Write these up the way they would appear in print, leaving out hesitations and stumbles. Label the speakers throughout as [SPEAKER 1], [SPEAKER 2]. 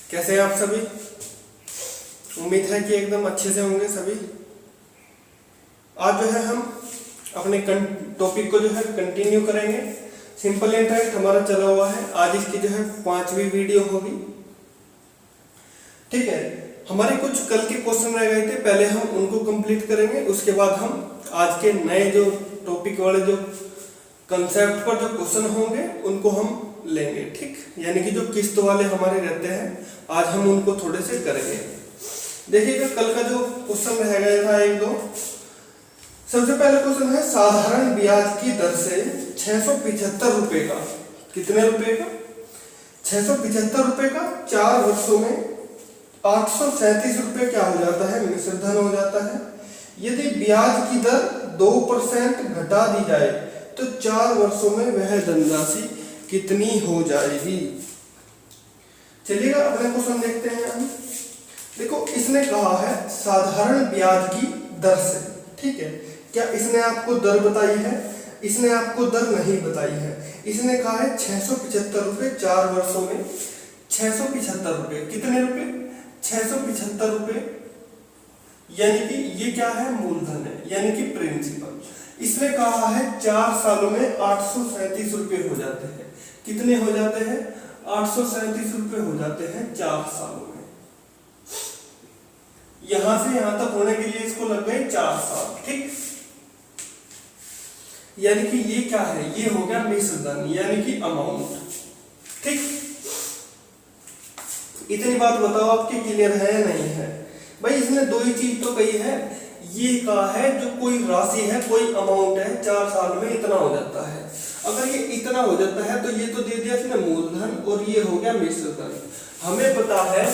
[SPEAKER 1] कैसे हैं आप सभी? उम्मीद है कि एकदम अच्छे से होंगे सभी। आज जो है हम अपने टॉपिक को जो है कंटिन्यू करेंगे। सिंपल इंटरेस्ट हमारा चला हुआ है, आज इसकी जो है 5वीं वीडियो होगी। ठीक है, हमारे कुछ कल के क्वेश्चन रह गए थे, पहले हम उनको कंप्लीट करेंगे, उसके बाद हम आज के नए जो टॉपिक वाले जो कंसेप्ट पर जो क्वेश्चन होंगे उनको हम लेंगे। ठीक, यानी कि जो किस्त वाले हमारे रहते हैं आज हम उनको थोड़े से करेंगे। देखिएगा कल का जो क्वेश्चन रह गया था एक दो। सबसे पहला क्वेश्चन है साधारण ब्याज की दर से 675 रुपए का, कितने रुपए का? 675 रुपए का 4 वर्षों में 837 रुपए क्या हो जाता है? मिश्र धन हो जाता है। यदि ब्याज की दर 2% घटा दी जाए तो 4 वर्षों में वह धनराशि कितनी हो जाएगी? चलिएगा अपने क्वेश्चन देखते हैं हम। देखो इसने कहा है साधारण ब्याज की दर से, ठीक है। क्या इसने आपको दर बताई है? इसने आपको दर नहीं बताई है। इसने कहा है 675 रुपए 4 वर्षों में। 675 रुपए कितने रुपए? 675 रुपए, यानी कि ये क्या है? मूलधन है, यानी कि प्रिंसिपल। इसने कहा है 4 सालों में 837 रुपए हो जाते हैं। कितने हो जाते हैं? 837 रुपए हो जाते हैं 4 सालों में। यहां से यहां तक होने के लिए इसको लग गए 4 साल। ठीक, यानी कि ये क्या है? ये हो गया मिश्र धन, यानी कि अमाउंट। ठीक, इतनी बात बताओ आपके क्लियर है या नहीं है? भाई इसने दो ही चीज तो कही है। ये कहा है जो कोई राशि है, कोई अमाउंट है, 4 साल में इतना हो जाता है। अगर ये इतना हो जाता है तो ये तो दे दिया इसने मूलधन, और ये हो गया मिश्र धन। हमें पता है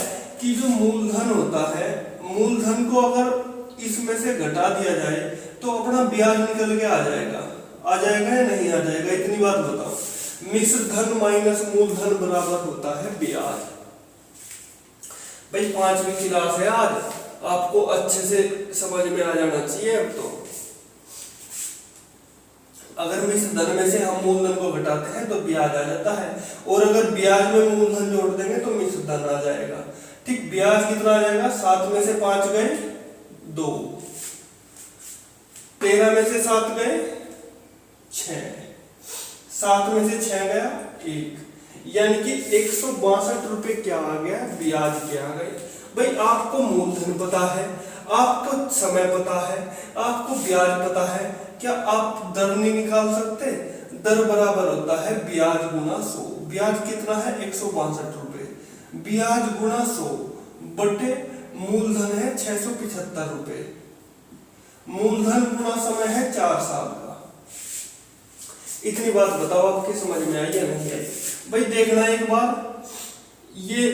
[SPEAKER 1] कि जो मूलधन होता है, मूलधन को अगर इसमें से घटा दिया जाए तो अपना ब्याज निकल के आ जाएगा या नहीं आ जाएगा? इतनी बात बताओ। मिश्र धन माइनस मूलधन बराबर होता है ब्याज। भाई 5वीं क्लास है आज, आपको अच्छे से समझ में आ जाना चाहिए। अब तो अगर मिश्र धन में से हम मूलधन को घटाते हैं तो ब्याज आ जाता है, और अगर ब्याज में मूलधन जोड़ देंगे तो मिश्र धन आ जाएगा। ठीक, ब्याज कितना आ जाएगा? 7 में से 5 गए 2, 13 में से 7 गए 6, 7 में से 6 गया 1, यानी कि 162 रुपए क्या आ गया? ब्याज क्या आ गए? भाई आपको मूलधन पता है, आपको समय पता है, आपको ब्याज पता है, क्या आप दर नहीं निकाल सकते? दर बराबर होता है ब्याज गुना 100। ब्याज कितना है? 162 रुपए। ब्याज गुना 100 बटे मूलधन है 675 रुपए। मूलधन गुना समय है 4 साल का। इतनी बात बताओ आपकी समझ में आई या नहीं आई? भाई देखना एक बार, ये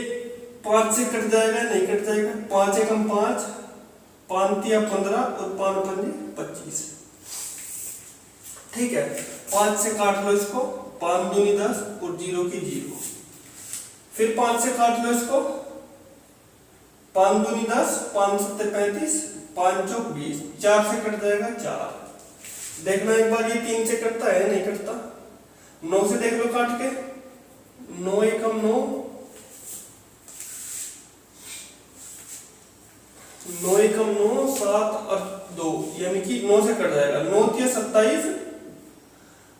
[SPEAKER 1] 5 से कट जाएगा नहीं कट जाएगा? 5 एकम 5, 5 तिया 15 और 5 पंजे 25। ठीक है, 5 से काट लो इसको, 5 दूनी 10 और 0 की 0। फिर 5 से काट लो इसको, 5 दूनी 10, 5 सत्ते 35, 5 चौक 20। 4 से कट जाएगा 4। देखना एक बार ये 3 से कटता है नहीं कटता? 9 से देख लो काट के, 9 एकम 9, 9 एकम 9, 7 और 2, यानी कि 9 से कट जाएगा। 9 तिया 27,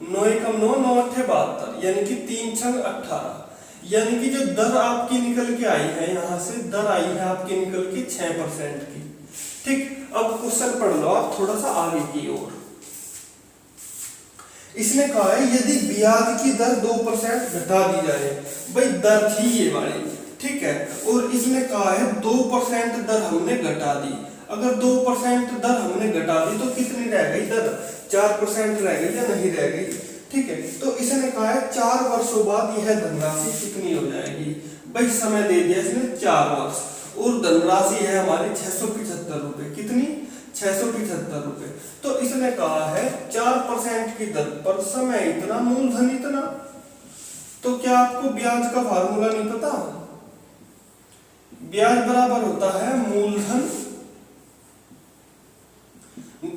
[SPEAKER 1] 9 एकम 9, 9 अट्ठे 72, यानी कि 3 छंग 18। यानी कि जो दर आपकी निकल के आई है, यहां से दर आई है आपकी निकल के 6% की। ठीक, अब क्वेश्चन पढ़ लो आप थोड़ा सा आगे की ओर। इसने कहा है यदि ब्याज की दर 2% घटा दी जाए, भाई दर थी ये वाली, ठीक है, और इसने कहा है 2% दर हमने घटा दी। अगर 2% दर हमने घटा दी तो कितनी रह गई दर? 4% रह गई या नहीं रह गई? ठीक है, तो इसने कहा है 4 वर्षों बाद यह धनराशि कितनी हो जाएगी? भाई समय दे दिया इसने 4 वर्ष, और धनराशि है हमारी 675 रुपए। कितनी? 675 रुपए। तो इसने कहा है 4% की दर पर समय इतना, मूलधन इतना। तो क्या आपको ब्याज का फार्मूला नहीं पता? ब्याज बराबर होता है मूलधन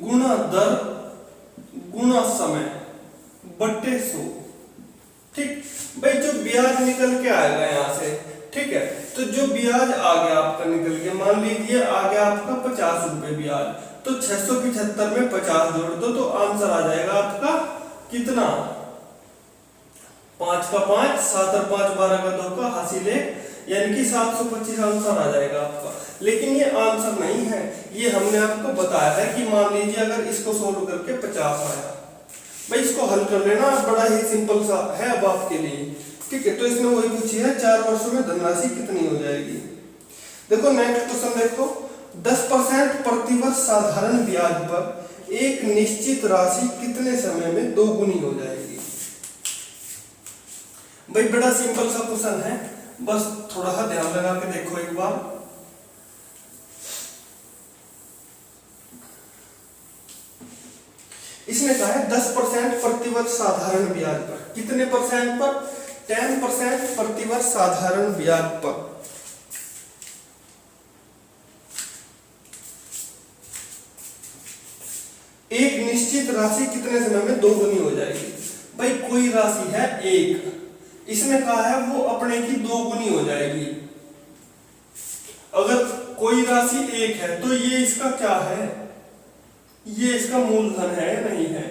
[SPEAKER 1] गुणा दर गुणा समय बट्टे 100। ठीक, भाई जो ब्याज निकल के आएगा यहां से, ठीक है। तो जो ब्याज आ गया आपका निकल के, मान लीजिए आ गया आपका 50 रुपए ब्याज, तो 675 में 50 जोड़ दो तो आंसर आ जाएगा आपका कितना, 5 का 5, 7 और 5 12 का 2 का हासिल है, यानी कि 725 आंसर आ जाएगा आपका। लेकिन ये आंसर नहीं है, ये हमने आपको बताया है कि मान लीजिए अगर इसको सोल्व करके 50 आया, भाई इसको हल कर लेना, बड़ा ही सिंपल सा है अब आपके लिए, ठीक है। तो इसने वही पूछी है 4 वर्षों में धनराशि कितनी हो जाएगी। देखो नेक्स्ट क्वेश्चन देखो, 10% प्रतिवर्ष साधारण ब्याज पर एक निश्चित राशि कितने समय में दोगुनी हो जाएगी। भाई बड़ा सिंपल सा क्वेश्चन है, बस थोड़ा सा ध्यान लगा के देखो एक बार। इसने कहा है 10% प्रतिवर्ष साधारण ब्याज पर, कितने परसेंट पर, 10% प्रतिवर्ष साधारण ब्याज पर एक निश्चित राशि कितने समय में दोगुनी हो जाएगी। भाई कोई राशि है एक, इसने कहा है वो अपने की दोगुनी हो जाएगी। अगर कोई राशि एक है तो ये इसका क्या है, ये इसका मूलधन है नहीं है।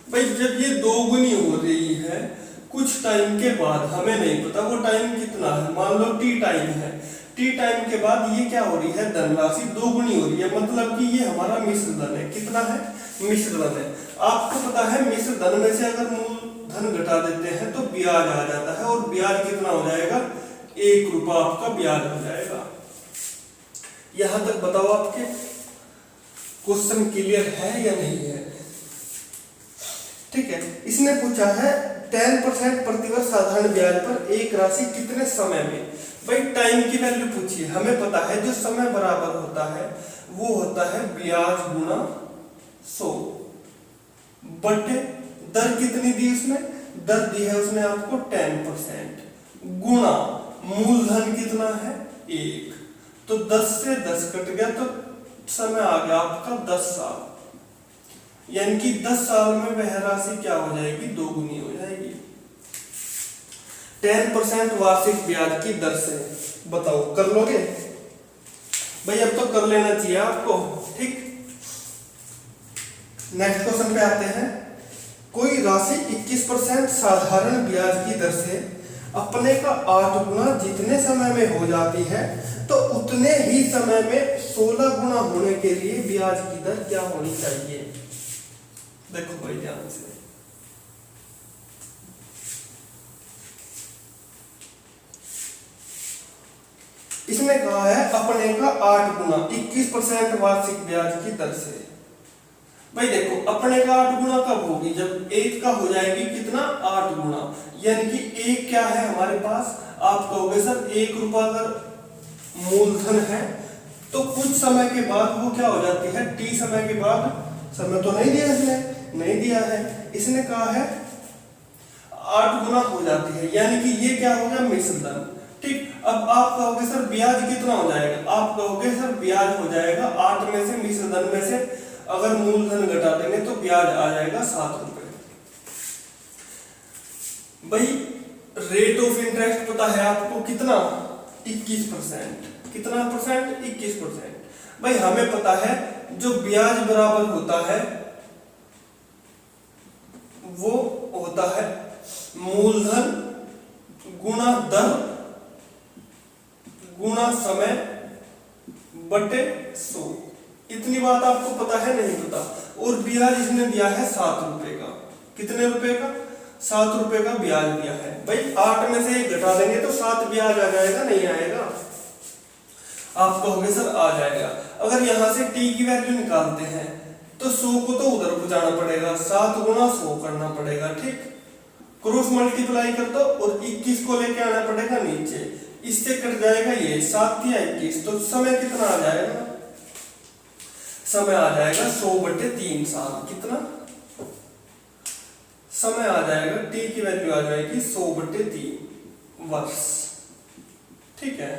[SPEAKER 1] भाई जब ये दोगुनी हो रही है कुछ टाइम के बाद, हमें नहीं पता वो टाइम कितना है, मान लो टी टाइम है, टी टाइम के बाद ये क्या हो रही है, धनराशि दोगुनी हो रही है, मतलब कि ये हमारा मिश्र धन है। कितना है, मिश्र धन है। आपको पता है मिश्र धन में से अगर मूलधन घटा देते हैं तो ब्याज आ जाता है, और ब्याज कितना हो जाएगा, 1 रुपया आपका ब्याज हो जाएगा। यहां तक बताओ आपके क्वेश्चन क्लियर है या नहीं है, ठीक है। इसने पूछा है 10% प्रतिवर्ष साधारण ब्याज पर एक राशि कितने समय में। भाई टाइम की वैल्यू पूछिए, हमें पता है जो समय बराबर होता है वो होता है ब्याज गुना 100 बटे दर कितनी दी उसने, दर दी है उसने आपको 10%, गुणा मूलधन कितना है 1, तो 10 से 10 कट गया तो समय आ गया आपका 10 साल, यानी कि 10 साल में वह राशि क्या हो जाएगी, दोगुनी हो जाएगी। 10% वार्षिक ब्याज की दर से, बताओ कर लोगे भाई, अब तो कर लेना चाहिए आपको, ठीक। नेक्स्ट क्वेश्चन पे आते हैं, कोई राशि 21% साधारण ब्याज की दर से अपने का 8 गुना जितने समय में हो जाती है तो उतने ही समय में 16 गुना होने के लिए ब्याज की दर क्या होनी चाहिए। देखो भाई ध्यान से, इसने कहा है अपने का 8 गुना 21% वार्षिक ब्याज की दर से। भाई देखो अपने का 8 गुना कब होगी, जब 1 का हो जाएगी कितना, 8 गुना, यानी कि 1 क्या है हमारे पास, आप कहोगे सर 1 रुपया अगर मूलधन है तो कुछ समय के बाद वो क्या हो जाती है, टी समय के बाद, समय तो नहीं दिया इसने, नहीं दिया है, इसने कहा है 8 गुना हो जाती है, यानी कि ये क्या हो गया, मिश्र धन, ठीक। अब आप कहोगे सर ब्याज कितना हो जाएगा, आप कहोगे सर ब्याज हो जाएगा 8 में से, मिश्र धन में से अगर मूलधन घटा देंगे तो ब्याज आ जाएगा 7 रुपए। भाई रेट ऑफ इंटरेस्ट पता है आपको कितना, 21%, कितना परसेंट, 21%। भाई हमें पता है जो ब्याज बराबर होता है वो होता है मूलधन गुना दर गुना समय बटे 100। इतनी बात आपको पता है नहीं पता। और ब्याज इसने दिया है 7 रुपए का, कितने रुपए का, 7 रुपए का ब्याज दिया है। भाई 8 में से 1 घटा देंगे तो 7 ब्याज आ जाएगा, नहीं आएगा, आप कहोगे सर आ जाएगा। अगर यहां से टी की वैल्यू निकालते हैं तो 100 को तो उधर पहुंचाना पड़ेगा, 7 गुना 100 करना पड़ेगा, ठीक। क्रॉस मल्टीप्लाई कर दो और 21 को लेके आना पड़ेगा नीचे, इससे कट जाएगा ये 7 या 21, तो समय कितना आ जाएगा, समय आ जाएगा 100 बटे 3 साल, कितना समय आ जाएगा, टी की वैल्यू आ जाएगी 100 बटे 3 वर्ष, ठीक है।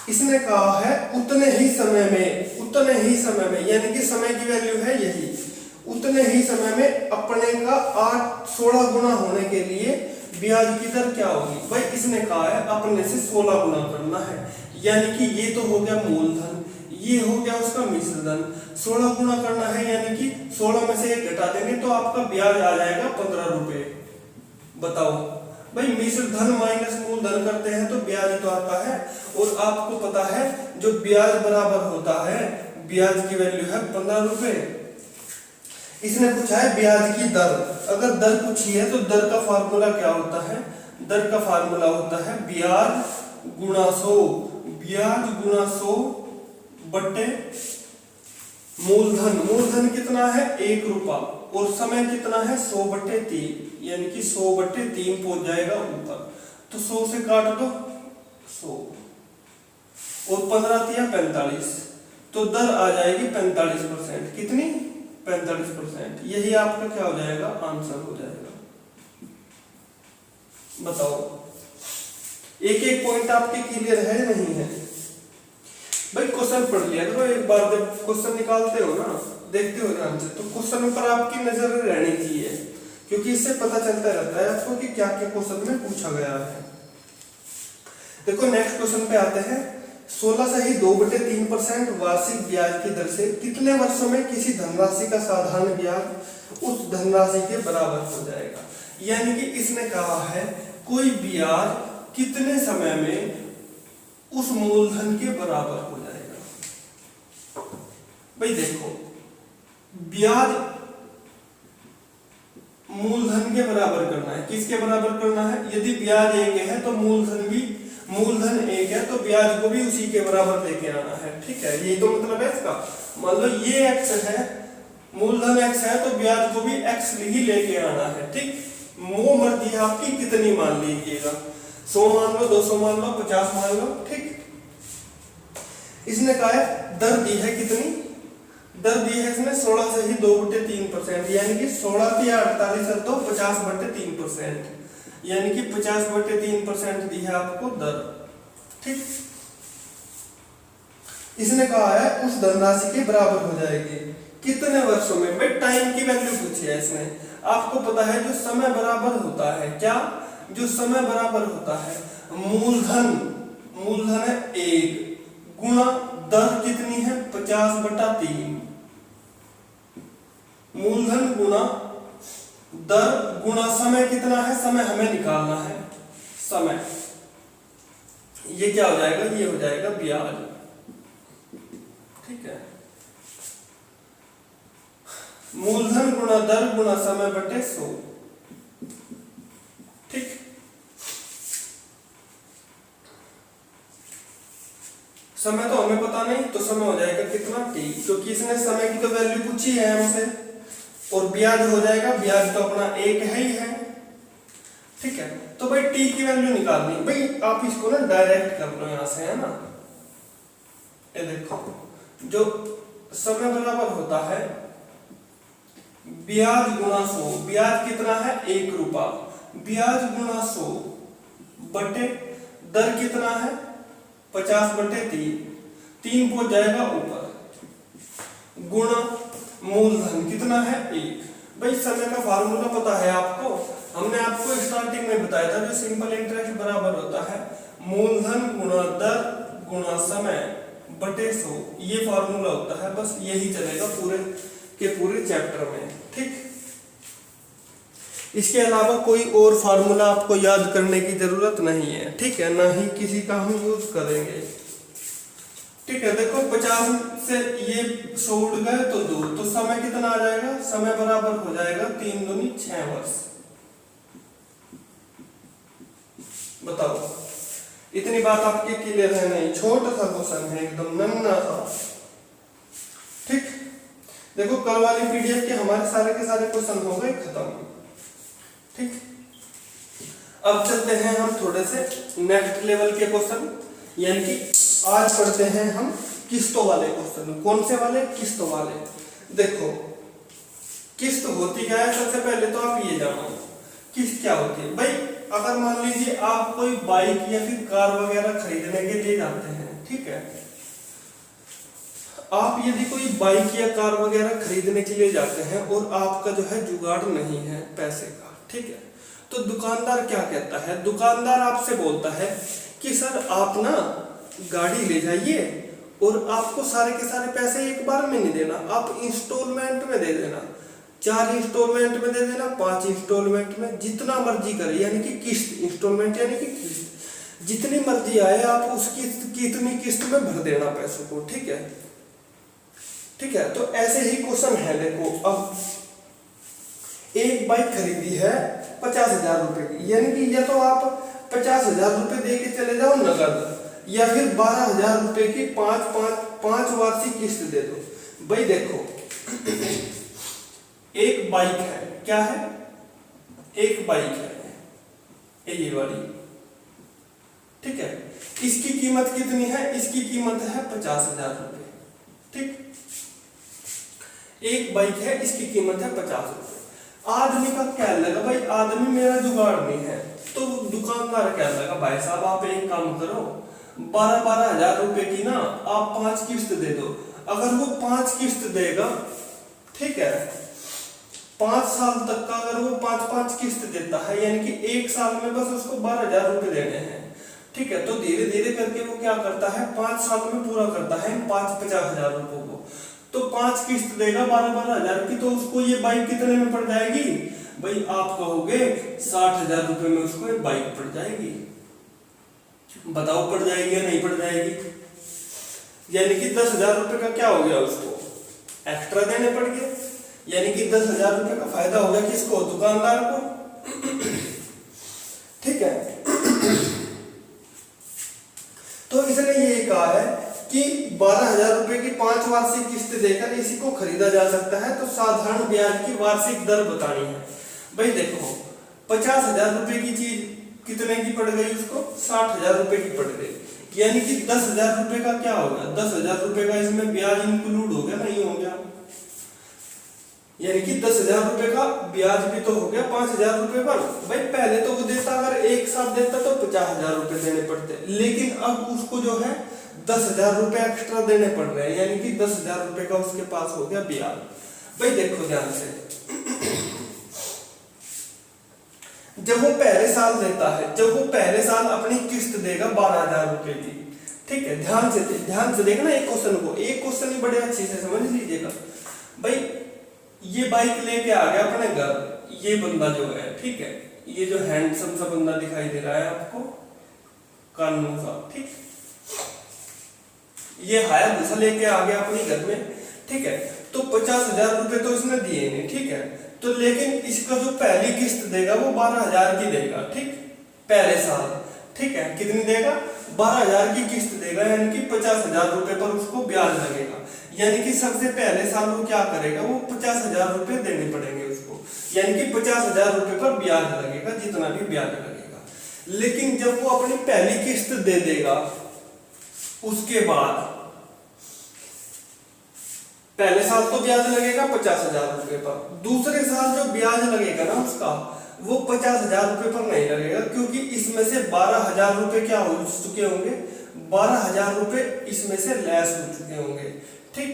[SPEAKER 1] इसने कहा है उतने ही समय में, उतने ही समय में, यानी कि समय की वैल्यू है यही, उतने ही समय में अपने का 16 गुना होने के लिए ब्याज की दर क्या होगी। भाई इसने कहा है अपने से 16 गुना करना है, यानी कि ये तो हो गया मूलधन, ये हो गया उसका मिश्र धन। 16 गुना करना है यानी कि 16 में से 1 घटा देंगे तो आपका ब्याज आ जाएगा 15 रुपए। बताओ भाई मिश्र धन माइनस मूलधन करते हैं तो ब्याज तो आता है, और आपको पता है जो ब्याज बराबर होता है, ब्याज की वैल्यू है 15 रुपए। इसने पूछा है ब्याज की दर, अगर दर पूछी है तो दर का फार्मूला क्या होता है, दर का फार्मूला होता है ब्याज गुणा 100, ब्याज गुणा 100 बटे मूलधन। मूलधन कितना है 1 रुपया, और समय कितना है 100 बटे 3, यानी कि 100 बटे 3 पहुंच जाएगा ऊपर, तो 100 से काट दो 100 और 15 दिया 45, तो दर आ जाएगी 45%। कितनी 45%। यही आपका क्या हो जाएगा आंसर हो जाएगा। बताओ एक एक पॉइंट आपके क्लियर है नहीं है। भाई क्वेश्चन पढ़ लिया करो एक बार, जब क्वेश्चन निकालते हो ना देखते हो ध्यान से, तो क्वेश्चन पर आपकी नजर रहनी चाहिए, क्योंकि इससे पता चलता रहता है आपको कि क्या क्या क्वेश्चन में पूछा गया है। देखो नेक्स्ट क्वेश्चन पे आते हैं। 16 सही 2/3% वार्षिक ब्याज की दर से कितने वर्षों में किसी धनराशि का साधारण ब्याज उस धनराशि के बराबर हो जाएगा। यानी कि इसने कहा है कोई ब्याज कितने समय में उस मूलधन के बराबर हो जाएगा। भाई देखो ब्याज मूलधन के बराबर करना है, किसके बराबर करना है, यदि ब्याज 1 है तो मूलधन 1 है तो ब्याज को भी उसी के बराबर लेके आना है। ठीक है, यही तो मतलब है इसका। मान लो ये x है, मूलधन x है तो ब्याज को भी x ही लेके आना है। ठीक, वो मर्जी आपकी कितनी मान लीजिएगा, 100 मान लो, 200 मान लो, 50 मान लो। ठीक, इसने कहा है दर दी है कितनी, दर दी है इसने 16 से ही 2/3%, यानी कि 16 या 48 है तो 50/3%, यानी कि 50/3% दी है आपको दर। ठीक, इसने कहा है उस धनराशि के बराबर हो जाएगी कितने वर्षों में। भाई टाइम की वैल्यू पूछी है इसने। आपको पता है जो समय बराबर होता है, क्या, जो समय बराबर होता है मूलधन है 1 गुणा दर कितनी है 50/3, मूलधन गुणा दर गुणा समय कितना है, समय हमें निकालना है, समय, ये क्या हो जाएगा, ये हो जाएगा ब्याज। ठीक है, मूलधन गुणा दर गुणा समय बटे 100। ठीक, समय तो हमें पता नहीं, तो समय हो जाएगा कितना t, क्योंकि इसने समय की तो वैल्यू पूछी है हमसे, और ब्याज हो जाएगा, ब्याज तो अपना 1 है ही है। ठीक है, तो भाई t की वैल्यू निकालनी। भाई आप इसको ना डायरेक्ट कर लो यहां से, है ना। ये देखो जो समय बराबर होता है ब्याज गुणा 100, ब्याज कितना है 1 रुपया, ब्याज गुणा 100 बटे दर कितना है 50/3, 3 पहुंच जाएगा ऊपर, गुणा मूलधन कितना है 1। भाई समय का फार्मूला पता है आपको, हमने आपको स्टार्टिंग में बताया था, जो सिंपल इंटरेस्ट बराबर होता है मूलधन गुणा दर गुणा समय बटे 100, ये फार्मूला होता है। बस यही चलेगा पूरे के पूरे चैप्टर में। ठीक, इसके अलावा कोई और फार्मूला आपको याद करने की जरूरत नहीं है। ठीक है, ना ही किसी का हम यूज करेंगे। ठीक है, देखो 50 से ये 100 उड़ गए तो 2, तो समय कितना आ जाएगा, समय बराबर हो जाएगा 3 दूनी 6 वर्ष। बताओ इतनी बात आपके क्लियर है नहीं, छोटा सा क्वेश्चन है एकदम नन्हा सा। ठीक, देखो कल वाली पीडीएफ के हमारे सारे के सारे क्वेश्चन हो गए खत्म। ठीक, अब चलते हैं हम थोड़े से नेक्स्ट लेवल के क्वेश्चन, यानी कि आज पढ़ते हैं हम किस्तों वाले क्वेश्चन। कौन से वाले, किस्तों वाले। देखो किस्त होती क्या है, सबसे पहले तो आप ये जानो किस्त क्या होती है। भाई अगर मान लीजिए आप कोई बाइक या फिर कार वगैरह खरीदने के लिए जाते हैं, ठीक है, आप यदि कोई बाइक या कार वगैरह खरीदने के लिए जाते हैं और आपका जो है जुगाड़ नहीं है पैसे का, ठीक है, तो दुकानदार क्या कहता है, दुकानदार आपसे बोलता है कि सर आप ना गाड़ी ले जाइए और आपको सारे के सारे पैसे एक बार में नहीं देना, आप इंस्टॉलमेंट में दे देना, 4 इंस्टॉलमेंट में दे देना, 5 इंस्टॉलमेंट में, जितना मर्जी करे, यानी कि किस्त, इंस्टॉलमेंट यानी कि किस्त, जितनी मर्जी आए आप उसकी कितनी किस्त में भर देना पैसों को। ठीक है, ठीक है। तो ऐसे ही क्वेश्चन है। देखो अब एक बाइक खरीदी है 50,000 रुपए की, यानी कि या तो आप 50,000 रुपए दे के चले जाओ नगद, या फिर 12,000 रुपए की 5 वार्षिक किस्त दे दो। भाई देखो एक बाइक है, क्या है, एक बाइक है ये वाली, ठीक है। इसकी कीमत कितनी है, इसकी कीमत है 50,000 रुपए। ठीक, एक बाइक है, इसकी कीमत है 50 रुपए। आदमी का क्या लगा, भाई आदमी मेरा जुगाड़ नहीं है, तो दुकानदार क्या लगा, भाई साहब आप एक काम करो, 12,000 रुपए की ना आप 5 किस्त दे दो। अगर वो 5 किस्त देगा, ठीक है, 5 साल तक का अगर वो 5 किस्त देता है, यानी कि 1 साल में बस उसको 12,000 रुपए देने हैं। ठीक है, तो धीरे धीरे करके वो क्या करता है, 5 साल में पूरा करता है 50,000 रुपए को। तो 5 किस्त देगा 12,000 की, तो उसको ये बाइक कितने में पड़ जाएगी, भाई आप कहोगे 60,000 रुपए में उसको एक बाइक पड़ जाएगी। बताओ पड़ जाएगी या नहीं पड़ जाएगी, यानी कि 10,000 रुपए का क्या हो गया, उसको एक्स्ट्रा देने पड़ गए, यानी कि 10,000 रुपए का फायदा हो गया किसको, दुकानदार को। ठीक है, तो इसने ये कहा है कि 12,000 रुपए की 5 वार्षिक किस्त देकर इसी को खरीदा जा सकता है, तो साधारण ब्याज की वार्षिक दर बतानी है। भाई देखो 50,000 रुपए की चीज कितने की पड़ गई, उसको 60,000 रुपए की पड़ गई, यानी कि 10,000 रुपए का क्या होगा, 10,000 रुपए का इसमें ब्याज इंक्लूड हो गया, नहीं हो गया, यानी कि 10,000 रुपए का ब्याज भी तो हो गया 5,000 रुपए पर। भाई पहले तो वो देता, अगर एक साथ देता तो 50,000 रुपए देने पड़ते, लेकिन अब उसको जो है 10,000 रुपए एक्स्ट्रा देने पड़ रहे हैं, यानी कि 10,000 रुपए का उसके पास हो गया ब्याज। भाई देखो ध्यान से, जब वो पहले साल देता है, जब वो पहले साल अपनी किस्त देगा 12,000 रुपए की, ठीक है, ध्यान से देखना एक क्वेश्चन को, एक क्वेश्चन ही बड़े अच्छे से समझ लीजिएगा। भाई ये बाइक लेके आ गया अपने घर, ये बंदा जो है, ठीक है, ये जो हैंडसम सा बंदा दिखाई दे रहा है आपको, कानून सा, ठीक, ये हायाबुसा लेके आ गया अपने घर में, ठीक है। तो 50,000 रुपए तो इसने दिए नहीं, ठीक है, तो लेकिन इसका जो पहली किस्त देगा वो 12,000 की देगा, ठीक, पहले साल, ठीक है, कितनी देगा, 12,000 की किस्त देगा, यानी कि 50,000 रुपए पर उसको ब्याज लगेगा, यानी कि सबसे पहले साल वो क्या करेगा, वो 50,000 रुपए देने पड़ेंगे उसको, यानी कि 50,000 रुपए पर ब्याज लगेगा, जितना भी ब्याज लगेगा। लेकिन जब वो अपनी पहली किस्त दे देगा, उसके बाद पहले साल तो ब्याज लगेगा 50,000 रुपए पर, दूसरे साल जो ब्याज लगेगा ना उसका, वो 50,000 रुपए पर नहीं लगेगा, क्योंकि इसमें से 12,000 रुपए क्या हो चुके होंगे, 12,000 रुपए इसमें से लेस हो चुके होंगे, ठीक।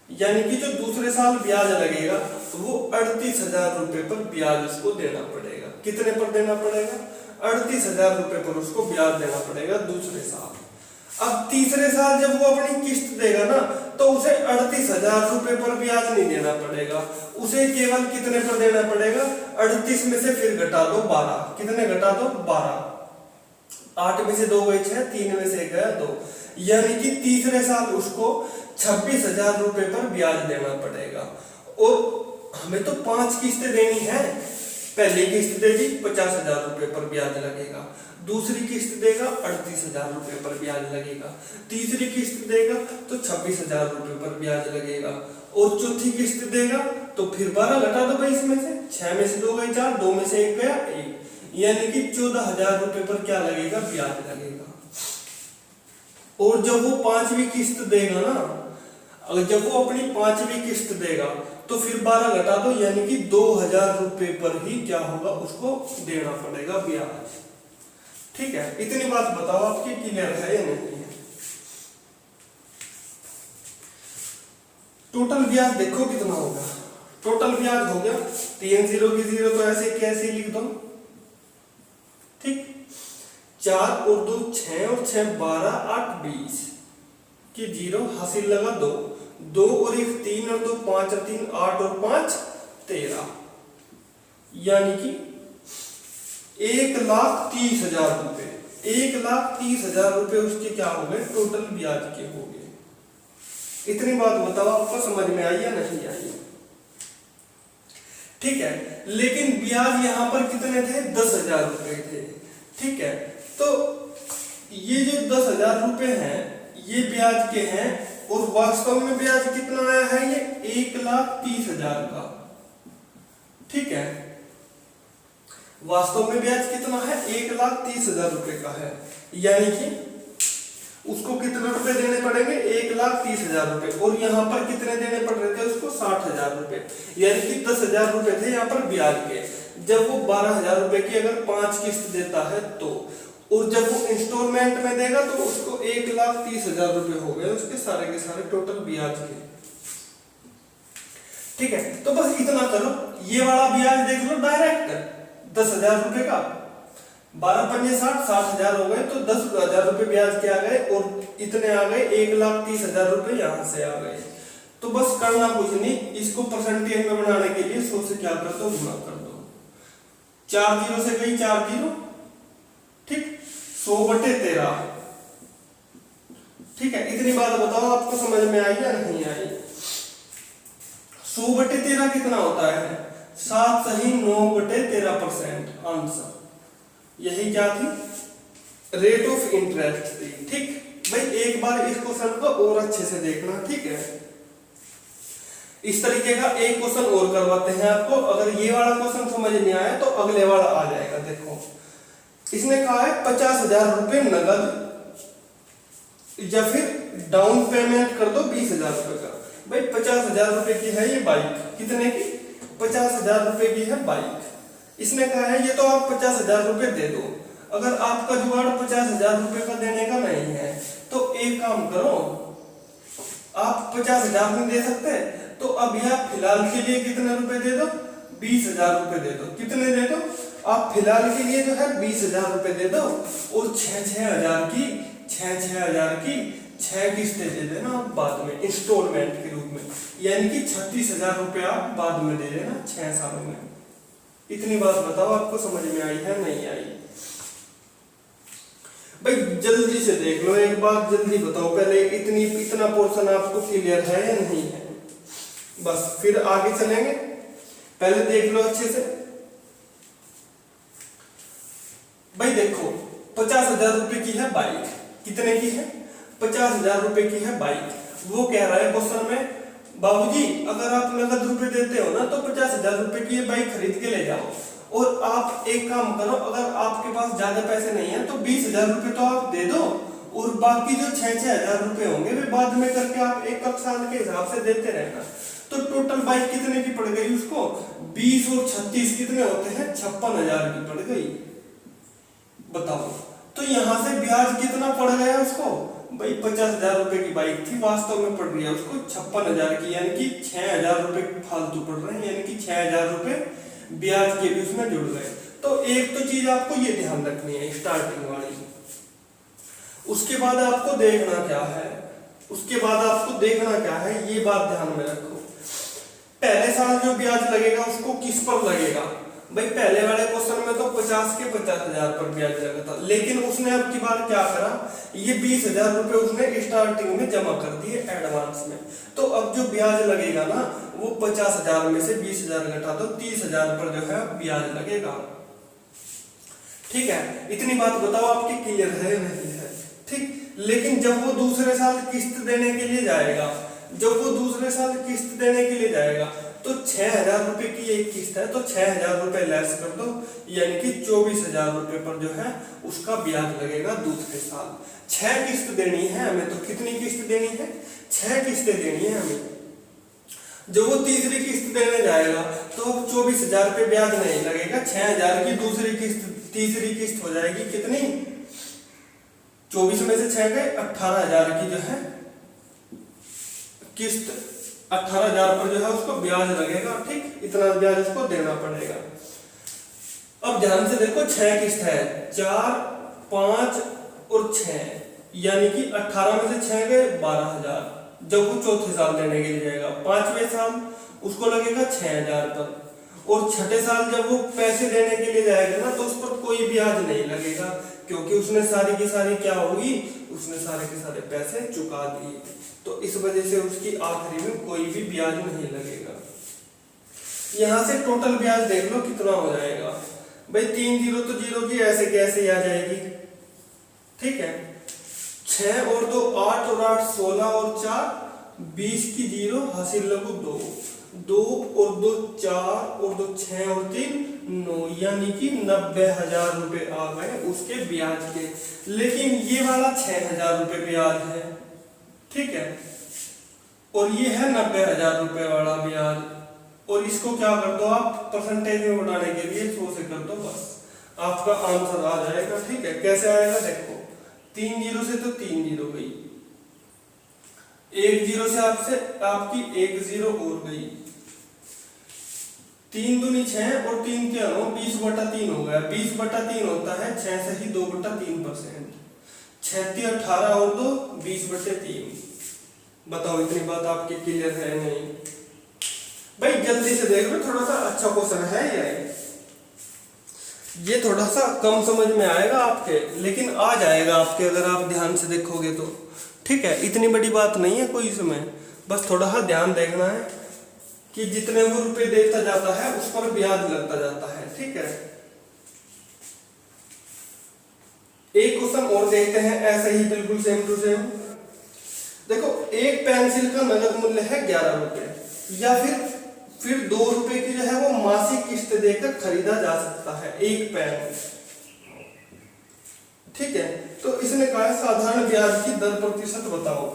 [SPEAKER 1] यानी कि जो दूसरे साल ब्याज लगेगा वो 38,000 रुपए पर ब्याज उसको देना पड़ेगा। कितने पर देना पड़ेगा, 38,000 रुपए पर उसको ब्याज देना पड़ेगा दूसरे साल। अब तीसरे साल जब वो अपनी किस्त देगा ना, तो उसे 38,000 रुपए पर ब्याज नहीं देना पड़ेगा, उसे केवल कितने पर देना पड़ेगा, 38 में से फिर घटा दो 12, कितने घटा दो 12, 8 में से 2 गए 6, 3 में से 1 गया 2, यानी कि तीसरे साल उसको 26,000 रुपए पर ब्याज देना पड़ेगा। और हमें तो 5 किस्तें देनी है, पहली किस्त देगी 50,000 रुपए पर ब्याज लगेगा, दूसरी किस्त देगा 38,000 रुपए पर ब्याज लगेगा, तीसरी किस्त देगा तो 26,000 रुपए पर ब्याज लगेगा, और चौथी किस्त देगा तो फिर 12 घटा दो भाई इसमें से, 6 में से 2 गए 4, 2 में से 1 गया 1, यानी कि 14,000 रुपए पर क्या लगेगा, ब्याज लगेगा। और जब वो 5वीं किस्त देगा ना, अगर जब वो अपनी 5वीं किस्त देगा तो फिर 12 घटा दो, यानी कि 2,000 रुपए पर ही क्या होगा, उसको देना पड़ेगा ब्याज, ठीक है। इतनी बात बताओ आपकी क्लियर है या नहीं है। टोटल ब्याज देखो कितना होगा, टोटल ब्याज हो गया 3 0 की 0 तो ऐसे कैसे लिख दो, ठीक। 4 और 2 6 और 6 12 8 20 की 0 हासिल लगा 2 2 और 1 3 और 2 5 और 3 8 और 5 13, यानी कि 1,30,000 रुपए, 1,30,000 रुपए उसके क्या हो गए, टोटल ब्याज के हो गए। इतनी बात बताओ आपको समझ में आई या नहीं आई, ठीक है। लेकिन ब्याज यहां पर कितने थे, 10,000 रुपए थे, ठीक है। तो ये जो 10,000 रुपए हैं ये ब्याज के हैं, और वास्तव में ब्याज कितना आया है, ये 1,30,000 का, ठीक है। वास्तव में ब्याज कितना है, 1,30,000 रुपए का है, यानी कि उसको कितने रुपए देने पड़ेंगे, 1,30,000 रुपए, और यहाँ पर कितने देने पड़ रहे थे उसको, 60,000 रुपए, यानी कि 10,000 रुपए थे यहाँ पर ब्याज के। जब वो 12,000 रुपए की अगर 5 किस्त देता है तो, और जब वो इंस्टॉलमेंट में देगा तो उसको 1,30,000 रुपए हो गए उसके सारे के सारे टोटल ब्याज के, ठीक है। तो बस इतना करो, ये वाला ब्याज देख लो डायरेक्ट 10,000 रुपए का, 12 पंजे 60, 60,000 हो गए, तो 10,000 रुपए ब्याज के आ गए, और इतने आ गए 1,30,000 रुपए यहां से आ गए। तो बस करना कुछ नहीं, इसको परसेंटेज में बनाने के लिए 100 से क्या कर दो, गुणा कर दो, 4 0 से गई 4 0, ठीक, 100/13, ठीक है। इतनी बात बताओ आपको समझ में आई या नहीं आई। 100/13 कितना होता है, 7 सही 9/13% आंसर, यही क्या थी, रेट ऑफ इंटरेस्ट थी, ठीक। भाई एक बार इस क्वेश्चन को और अच्छे से देखना, ठीक है। इस तरीके का एक क्वेश्चन और करवाते हैं आपको, अगर ये वाला क्वेश्चन समझ नहीं आया तो अगले वाला आ जाएगा। देखो इसने कहा है 50,000 रुपए नगद या फिर डाउन पेमेंट कर दो 20,000 रुपए का। भाई 50,000 रुपए की है ये बाइक, कितने की, 50,000 रुपए की है बाइक। इसने कहा है ये तो आप 50,000 रुपए दे दो। अगर आपका जुगाड़ 50,000 रुपए का देने का नहीं है तो एक काम करो, आप 50,000 नहीं दे सकते तो अब यह फिलहाल के लिए कितने रुपए दे दो, 20,000 रुपए दे दो। कितने दे दो आप फिलहाल के लिए जो है 20,000 रुपए दे दो, और 6,000 की 6,000 की 6 किस्तें दे देना बाद में इंस्टॉलमेंट के रूप में, यानी कि 36,000 रुपए आप बाद में दे देना 6 सालों में। इतनी बात बताओ आपको समझ में आई है नहीं आई। भाई जल्दी से देख लो एक बार, जल्दी बताओ पहले इतना पोर्शन आपको क्लियर है या नहीं है, बस फिर आगे चलेंगे। पहले देख लो अच्छे से। भाई देखो 50,000 रुपए की है बाइक, कितने की है, 50,000 रुपए की है बाइक। वो कह रहा है क्वेश्चन में, बाबूजी अगर आप नगद रुपए देते हो ना तो 50,000 रुपए की ये बाइक खरीद के ले जाओ, और आप एक काम करो, अगर आपके पास ज्यादा पैसे नहीं है तो 20,000 रुपए तो आप दे दो, और बाकी जो 6,000 रुपए होंगे वे बाद में करके आप एक साल के हिसाब से देते रहना। तो टोटल बाइक कितने की पड़ गई उसको, 20 और 36 कितने होते हैं, 56,000 की पड़ गई। बताओ तो यहां से ब्याज कितना पड़ गया उसको, भाई 50,000 रुपए की बाइक थी, वास्तव में पड़ रही है उसको 56,000 की, यानी कि 6,000 रुपए फालतू पड़ रहे हैं, यानी कि 6,000 रुपए ब्याज के भी उसमें जुड़ गए। तो एक तो चीज आपको ये ध्यान रखनी है स्टार्टिंग वाली। उसके बाद आपको देखना क्या है, उसके बाद आपको देखना क्या है, ये बात ध्यान में रखो। पहले साल जो ब्याज लगेगा उसको किस पर लगेगा, भाई पहले वाले क्वेश्चन में तो 50 के 50,000 पर ब्याज लगा था, लेकिन उसने अब की बार क्या करा, ये 20,000 रुपए उसने स्टार्टिंग में जमा कर दिए एडवांस में। तो अब जो ब्याज लगेगा ना वो 50,000 में से 20,000 घटा दो, 30,000 पर जो है ब्याज लगेगा। ठीक है, इतनी बात बताओ आपकी क्लियर है नहीं है, ठीक। लेकिन जब वो दूसरे साल किस्त देने के लिए जाएगा, जब वो दूसरे साल किस्त देने के लिए जाएगा तो 6,000 रुपए की एक किस्त है, तो 6,000 रुपए लेस कर दो, यानी कि 24,000 रुपए पर जो है उसका ब्याज लगेगा दूसरे साल। 6 किस्त देनी है हमें, तो कितनी किस्त देनी है, 6 किस्तें देनी है हमें। जब वो तीसरी किस्त देने जाएगा तो अब 24,000 पे ब्याज नहीं लगेगा, 6,000 की दूसरी किस्त तीसरी किस्त हो जाएगी कितनी, 24 में से 6 गए 18,000 की जो है किस्त 18,000 पर जो है उसको ब्याज लगेगा, ठीक, इतना ब्याज उसको देना पड़ेगा। अब ध्यान से देखो 6 किस्त है, 4, 5 और 6, यानी कि 18 में से 6 गए 12,000। जब वो चौथे साल देने के लिए जाएगा, 5वें साल उसको लगेगा 6,000 पर, और छठे साल जब वो पैसे देने के लिए जाएगा ना तो उस पर कोई ब्याज नहीं लगेगा, क्योंकि उसने सारी की सारी क्या होगी, उसने सारे के सारे पैसे चुका दिए, तो इस वजह से उसकी आखिरी में कोई भी ब्याज नहीं लगेगा। यहां से टोटल ब्याज देख लो कितना हो जाएगा भाई, 3 जीरो तो जीरो की ऐसे कैसे आ जाएगी, ठीक है। 6 और 2 8 और 8 16 और 4 20 की जीरो, हासिल लगू 2, 2 और 2 4 और 2 6 और 3 9, यानी कि 90,000 रुपए आ गए उसके ब्याज के। लेकिन ये वाला 6,000 रुपए ब्याज है, ठीक है, और ये है 90,000 रुपए वाला ब्याज, और इसको क्या कर दो आप परसेंटेज में बढ़ाने के लिए 100 से कर दो, बस आपका आंसर आ जाएगा, ठीक है। कैसे आएगा देखो, 3 जीरो से तो 3 जीरो गई, 1 जीरो से आपसे आपकी 1 जीरो और गई, 3 दूनी 6 और 3 क्या हो 20/3 हो गया, 20/3 होता है 6 से ही 2/3%, 36 18 और 2 20/3। बताओ इतनी बात आपकी क्लियर है नहीं भाई? जल्दी से देख लो, थोड़ा सा अच्छा क्वेश्चन है ये थोड़ा सा कम समझ में आएगा आपके, लेकिन आ जाएगा आपके अगर आप ध्यान से देखोगे तो, ठीक है। इतनी बड़ी बात नहीं है कोई इसमें, बस थोड़ा सा ध्यान देखना है कि जितने वो रुपए देता जाता है उस पर ब्याज लगता जाता है, ठीक है। एक क्वेश्चन और देखते हैं ऐसे ही बिल्कुल सेम टू सेम। देखो, एक पेंसिल का नगद मूल्य है 11 रुपए, या फिर 2 रुपए की जो है वो मासिक किस्त देकर खरीदा जा सकता है एक पेन, ठीक है। तो इसने कहा है साधारण ब्याज की दर प्रतिशत बताओ।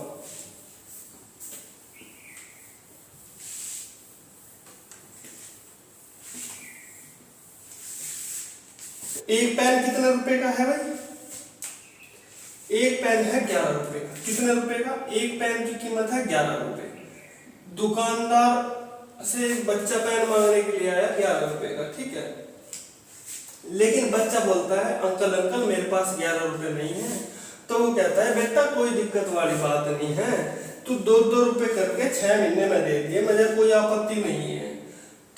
[SPEAKER 1] एक पेन कितने रुपए का है भाई? एक पेन है 11 रुपए का। कितने रुपए का? एक पेन की कीमत है 11 रुपए। दुकानदार से एक बच्चा पेन मांगने के लिए आया 11 रुपए का, ठीक है। लेकिन बच्चा बोलता है अंकल अंकल मेरे पास 11 रुपए नहीं है। तो वो कहता है बेटा कोई दिक्कत वाली बात नहीं है, तू 2-2 रुपए करके 6 महीने में दे दिए, मुझे कोई आपत्ति नहीं है,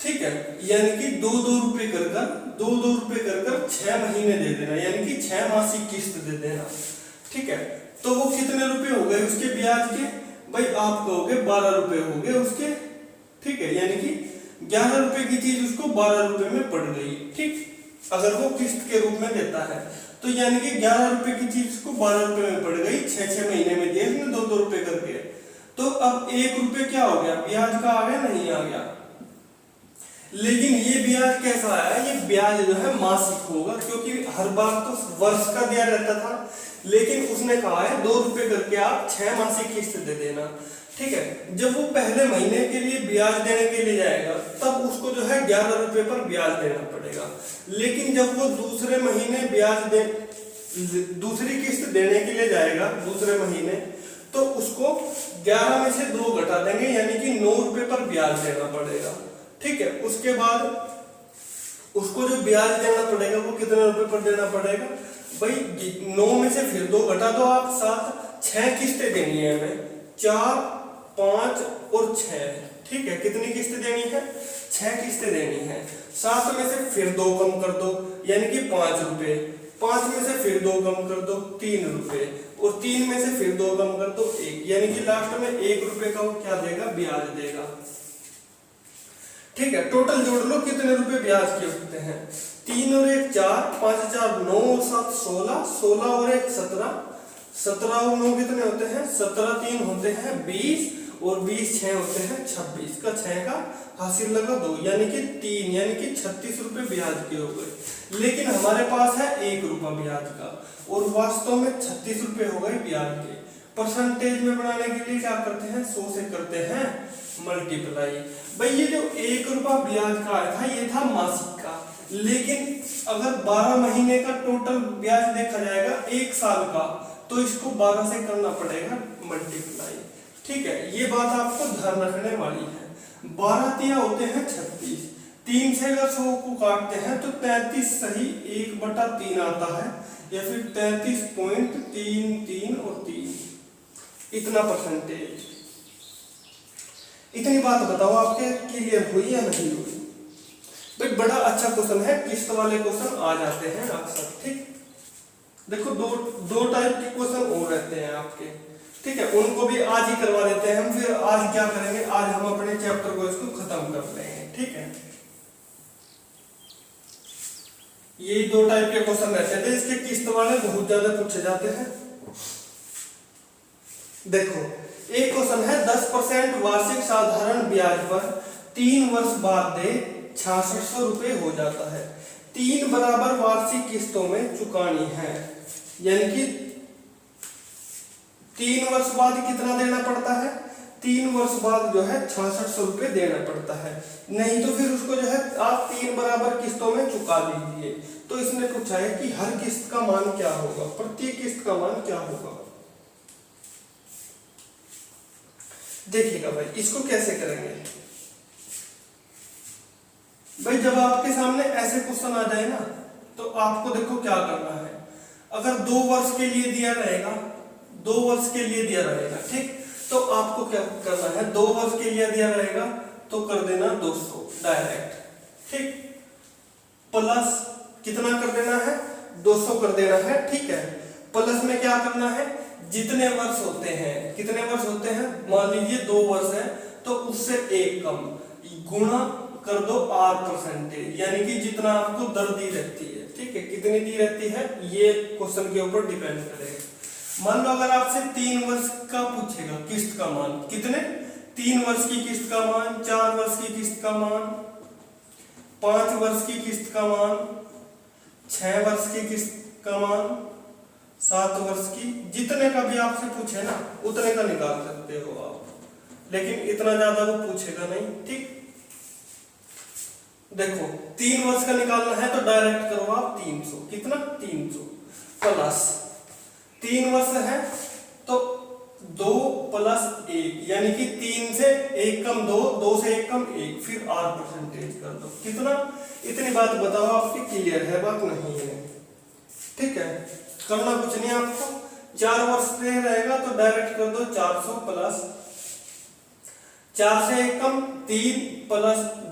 [SPEAKER 1] ठीक है। यानी कि 2-2 रुपए कर 6 महीने दे देना, यानी कि 6 मासिक किस्त दे देना, ठीक है। तो वो कितने रुपए हो गए उसके ब्याज के? भाई आप कहोगे 12 रुपए हो गए उसके, ठीक है। यानी कि 11 रुपए की चीज उसको 12 रुपए में पड़ गई, ठीक। अगर वो किस्त के रूप में देता है तो यानी कि 11 रुपए की चीज उसको 12 रुपए में पड़ गई, 6-6 महीने में दिए उसने 2-2 रुपए करके। तो अब 1 रुपए क्या हो गया? ब्याज का आ गया, नहीं आ गया। लेकिन ये ब्याज कैसा आया? ये ब्याज जो है मासिक होगा, क्योंकि हर बार तो वर्ष का दिया रहता था, लेकिन उसने कहा है 2 रुपए करके आप 6 मासिक किस्त दे देना, ठीक है। जब वो पहले महीने के लिए ब्याज देने के लिए जाएगा तब उसको जो है 11 रुपए पर ब्याज देना पड़ेगा। लेकिन जब वो दूसरे महीने दूसरी किस्त देने के लिए जाएगा दूसरे महीने, तो उसको 11 में से 2 घटा देंगे, यानी कि 9 रुपए पर ब्याज देना पड़ेगा, ठीक है। उसके बाद उसको जो ब्याज देना पड़ेगा वो कितने रुपए पर देना पड़ेगा? भाई 9 में से फिर 2 घटा दो आप, 7, 6 किस्तें देनी है हमें, 4, 5 और 6, ठीक है। कितनी किस्तें देनी है? 6 किस्तें देनी है। 7 में से फिर 2 कम कर दो, यानी कि 5 रुपए। 5 में से फिर 2 कम कर दो, 3 रुपए। और 3 में से फिर 2 कम कर दो, 1, यानी कि लास्ट में 1 रुपए का वो क्या देगा? ब्याज देगा, ठीक है। टोटल जोड़ लो कितने रुपए ब्याज के होते हैं? 3 और 1 4, 5 4 9 और 7 16, 16 और 1 17, 17 और 9 कितने होते हैं? 17 3 होते हैं 20, और 20 6 होते हैं 26 का 6 का हासिल लगा 2, यानी कि 3, यानी कि 36 रुपए ब्याज के हो गए। लेकिन हमारे पास है 1 रुपया ब्याज का, और वास्तव में 36 रुपए हो गए ब्याज के। परसेंटेज में बनाने के लिए क्या करते हैं? 100 से करते हैं मल्टीप्लाई। भाई ये जो 1 रुपया ब्याज का आया था ये था मासिक का, लेकिन अगर 12 महीने का टोटल ब्याज देखा जाएगा 1 साल का, तो इसको 12 से करना पड़ेगा मल्टीप्लाई, ठीक है, ये बात आपको ध्यान रखने वाली है। 12 तिया होते हैं 36, 3 से अगर 100 को काटते हैं तो 33 सही 1/3 आता है, या फिर 33.33 और 3 इतना परसेंटेज। इतनी बात बताओ आपके क्लियर हुई या नहीं हुई? भाई बड़ा अच्छा क्वेश्चन है, किस्त वाले क्वेश्चन आ जाते हैं अक्सर। ठीक, देखो दो टाइप के क्वेश्चन और रहते हैं आपके, ठीक है, उनको भी आज ही करवा देते हैं हम। फिर आज क्या करेंगे, आज हम अपने चैप्टर को इसको खत्म कर लेंगे। ठीक है, ये 2 टाइप के क्वेश्चन रहते थे, इसके किस्त वाले बहुत ज्यादा पूछे जाते हैं। देखो एक क्वेश्चन है 10% वार्षिक साधारण ब्याज पर 3 वर्ष बाद दे 6600 रुपए हो जाता है, 3 बराबर वार्षिक किस्तों में चुकानी है। यानी कि 3 वर्ष बाद कितना देना पड़ता है, 3 वर्ष बाद जो है 6600 रुपए देना पड़ता है। नहीं तो फिर उसको जो है आप 3 बराबर किस्तों में चुका दीजिए। तो इसने पूछा है कि हर किस्त का मान क्या होगा, प्रत्येक किस्त का मान क्या होगा। देखिएगा भाई, इसको कैसे करेंगे भाई। जब आपके सामने ऐसे क्वेश्चन आ जाए ना, तो आपको देखो क्या करना है। अगर 2 वर्ष के लिए दिया रहेगा, 2 वर्ष के लिए दिया रहेगा, ठीक, तो आपको क्या करना है, 2 वर्ष के लिए दिया रहेगा तो कर देना 200 डायरेक्ट, ठीक, प्लस कितना कर देना है, 200 कर देना है। ठीक है, प्लस में क्या करना है, जितने वर्ष होते हैं, कितने वर्ष होते हैं, मान लीजिए 2 वर्ष है तो उससे 1 कम, गुणा कर दो R%, यानी कि जितना आपको दर दी रहती है। ठीक है, कितनी दी रहती है ये क्वेश्चन के ऊपर डिपेंड करेगा। मान लो अगर आपसे 3 वर्ष का पूछेगा किस्त का मान, कितने, 3 वर्ष की किस्त का मान, 4 वर्ष की किस्त का मान, 5 वर्ष की किस्त का मान, 6 वर्ष की किस्त का मान, 7 वर्ष की, जितने का भी आपसे पूछे ना उतने का निकाल सकते हो आप, लेकिन इतना ज्यादा वो पूछेगा नहीं। ठीक, देखो 3 वर्ष का निकालना है तो डायरेक्ट करो आप 300, कितना, 300 प्लस 3 वर्ष है तो 2 + 1, यानी कि 3 से 1 कम 2, 2 से 1 कम 1, फिर R% कर दो, कितना। इतनी बात बताओ आपकी क्लियर है, बात नहीं है? ठीक है, करना कुछ नहीं आपको। 4 वर्ष से रहेगा तो डायरेक्ट कर दो 400 प्लस 4 से 1 कम 3 +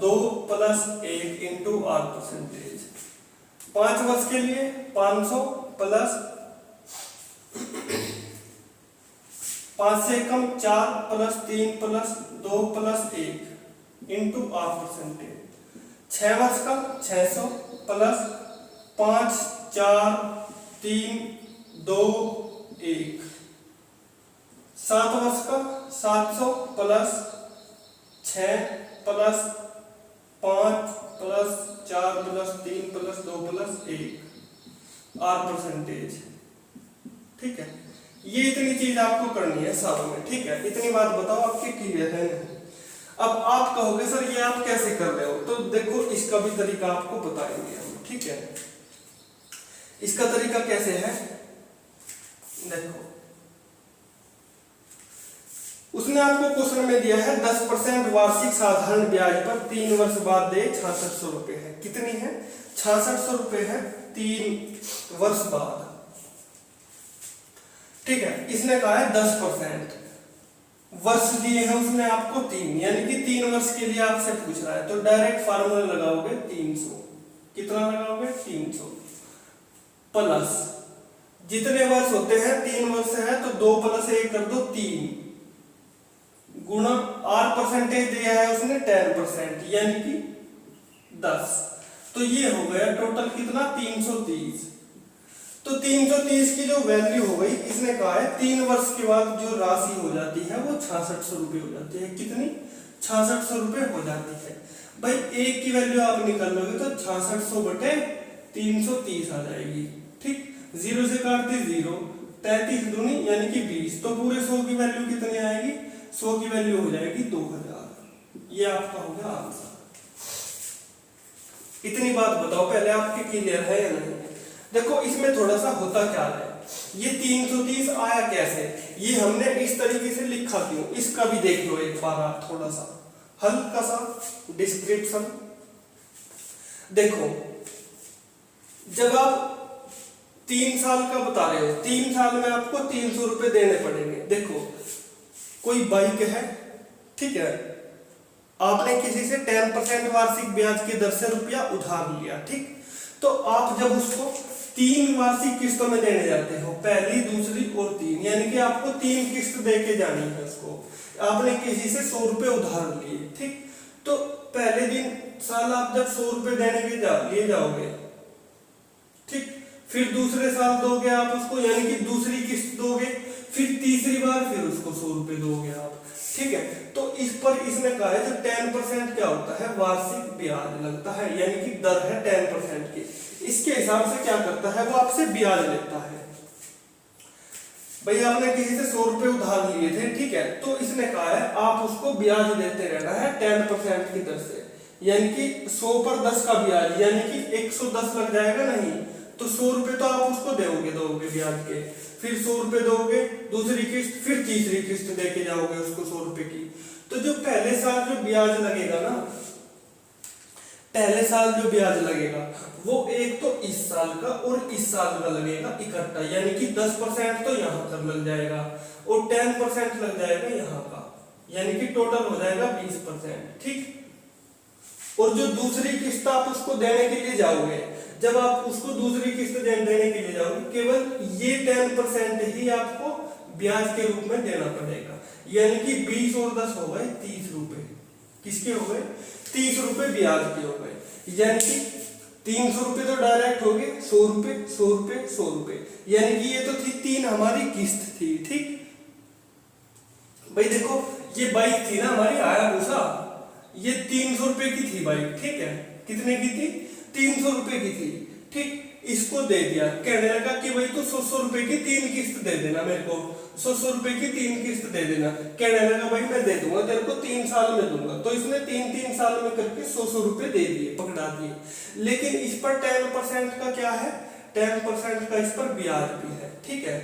[SPEAKER 1] 2 + 1 इंटू R%। 5 वर्ष के लिए 500 प्लस 5 से 1 कम 4 + 3 + 2 + 1 इंटू R%। 6 वर्ष का 600 प्लस 5 4 3 2 1। 7 वर्ष का 700 plus 6 plus 5 plus 4 plus 3 plus 2 plus 1 R%। ठीक है, ये इतनी चीज आपको करनी है सालों में। ठीक है, इतनी बात बताओ आपके क्लियर है नहीं? अब आप कहोगे सर ये आप कैसे कर रहे हो, तो देखो इसका भी तरीका आपको बताएंगे हम। ठीक है, इसका तरीका कैसे है, देखो उसने आपको क्वेश्चन में दिया है 10% वार्षिक साधारण ब्याज पर 3 वर्ष बाद दे 6600 रुपए है। कितनी है, 6600 रुपए है 3 वर्ष बाद। ठीक है, इसने कहा है 10%, वर्ष दिए हैं उसने आपको 3, यानी कि 3 वर्ष के लिए आपसे पूछ रहा है, तो डायरेक्ट फार्मूला लगाओगे 300, कितना लगाओगे 300 प्लस जितने वर्ष होते हैं 3 वर्ष है तो 2 + 1 कर दो 3, गुणा R% दिया है उसने 10%, यानी कि 10। तो ये हो गया टोटल कितना 330। तो 330 की जो वैल्यू हो गई, इसने कहा है 3 वर्ष के बाद जो राशि हो जाती है वो 6600 रुपए हो जाती है। कितनी, 6600 रुपए हो जाती है। भाई एक की वैल्यू आप निकाल लोगे तो 6600 बटे 330 आ जाएगी। ठीक, 0 से काट दी 0, 33 दूनी यानी कि 20, तो पूरे 100 की वैल्यू कितनी आएगी, 100 की वैल्यू हो जाएगी 2000। ये आपका हो गया आंसर। इतनी बात बताओ पहले आपके क्लियर है या नहीं? देखो इसमें थोड़ा सा होता क्या है, ये 330 आया कैसे, ये हमने इस तरीके से लिखा क्यों, इसका भी देख लो एक बार आप थोड़ा सा हल्का सा डिस्क्रिप्शन। देखो जब आप 3 साल का बता रहे हो, 3 साल में आपको 300 रुपए देने पड़ेंगे। देखो कोई बाइक है, ठीक है, आपने किसी से 10% वार्षिक ब्याज की दर से रुपया उधार लिया, ठीक, तो आप जब उसको 3 वार्षिक किस्तों में देने जाते हो, पहली दूसरी और 3, यानी कि आपको 3 किस्त दे के जानी है उसको। आपने किसी से 100 रुपए उधार लिए, ठीक, तो पहले दिन साल आप जब 100 रुपए देने के लिए जाओगे, ठीक, फिर दूसरे साल दोगे आप उसको, यानी कि दूसरी किस्त दोगे, फिर तीसरी बार फिर उसको 100 रुपए दोगे आप, ठीक है। तो इस पर इसने कहा है जो 10% क्या होता है, वार्षिक ब्याज लगता है, यानी कि दर है 10% की, इसके हिसाब से क्या करता है वो आपसे ब्याज लेता है। भाई आपने किसी से 100 रुपए उधार लिए थे, ठीक है, तो इसने कहा है आप उसको ब्याज देते रहना है 10% की दर से, यानी कि 100 पर 10 का ब्याज, यानी कि 110 लग जाएगा, नहीं तो 100 रुपए तो आप उसको दोगे ब्याज के, फिर 100 रुपए दोगे दूसरी किस्त, फिर तीसरी किस्त देके जाओगे उसको 100 रुपए की। तो जो पहले साल जो ब्याज लगेगा ना, पहले साल जो ब्याज लगेगा वो एक तो इस साल का और इस साल का लगेगा इकट्ठा, यानी कि 10% तो यहाँ कर लग जाएगा और 10% लग जाएगा यहाँ का, यानी कि टोटल हो जाएगा 20%, ठीक। और जो दूसरी किस्त आप उसको देने के लिए जाओगे, जब आप उसको दूसरी किस्त देने के लिए जाओगे, केवल ये 10% ही आपको ब्याज के रूप में देना पड़ेगा, यानी कि 20 और 10 हो गए 30 रुपए, किसके हो गए, 30 रुपए ब्याज के हो गए, यानी कि 300 रुपए तो डायरेक्ट हो गए, 100 रुपए 100 रुपए 100 रुपए, यानी कि ये तो थी 3 हमारी किस्त थी, ठीक। भाई देखो ये बाइक थी ना हमारी हायाबुसा, ये 300 रुपए की थी बाइक, ठीक है, कितने की थी, 300 रुपए की थी, ठीक, इसको दे दिया, कहने लगा कि भाई तू 100 रुपए की 3 किस्त दे देना मेरे को, 100 रुपए की 3 किस्त दे देना, कहने लगा भाई मैं दे दूंगा तेरे को 3 साल में दूंगा, तो इसने 3 साल में करके 100 रुपए दे दिए, पकड़ा दिए। लेकिन इस पर 10% का क्या है, 10% का इस पर ब्याज भी है, ठीक है,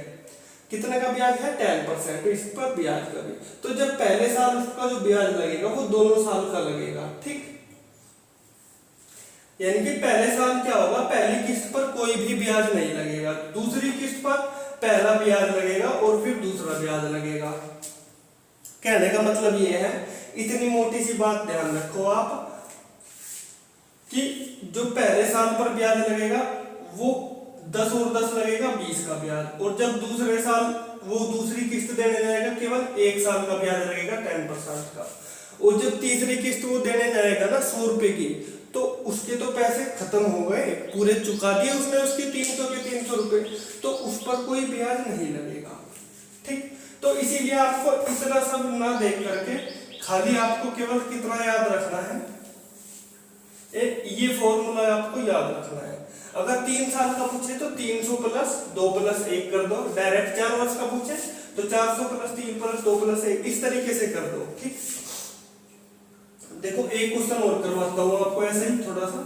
[SPEAKER 1] कितने का ब्याज है, 10%, तो इस पर ब्याज का भी, तो जब पहले साल उसका जो ब्याज लगेगा वो दोनों साल का लगेगा, ठीक, यानी कि पहले साल क्या होगा, पहली किस्त पर कोई भी ब्याज नहीं लगेगा, दूसरी किस्त पर पहला ब्याज लगेगा और फिर दूसरा ब्याज लगेगा। कहने का मतलब ये है, इतनी मोटी सी बात ध्यान रखो आप कि जो पहले साल पर ब्याज लगेगा वो 10 और 10 लगेगा 20 का ब्याज, और जब दूसरे साल वो दूसरी किस्त देने जाएगा केवल 1 साल का ब्याज लगेगा 10% का, और जब तीसरी किस्त वो देने जाएगा ना 100 रुपए की, तो उसके तो पैसे खत्म हो गए, पूरे चुका दिए उसने उसकी 300 के 300 रुपए, तो उस पर कोई ब्याज नहीं लगेगा, ठीक। तो इसीलिए आपको इतना सब ना देख करके खाली आपको केवल कितना याद रखना है, ये फॉर्मूला आपको याद रखना है। अगर 3 साल का पूछे तो 300 प्लस 2 प्लस 1 कर दो, डायरेक्ट 4 वर्ष का पूछे तो 400 प्लस 3 प्लस 2 प्लस 1, इस तरीके से कर दो, ठीक। देखो एक क्वेश्चन और करवाता हूं आपको ऐसे ही थोड़ा सा।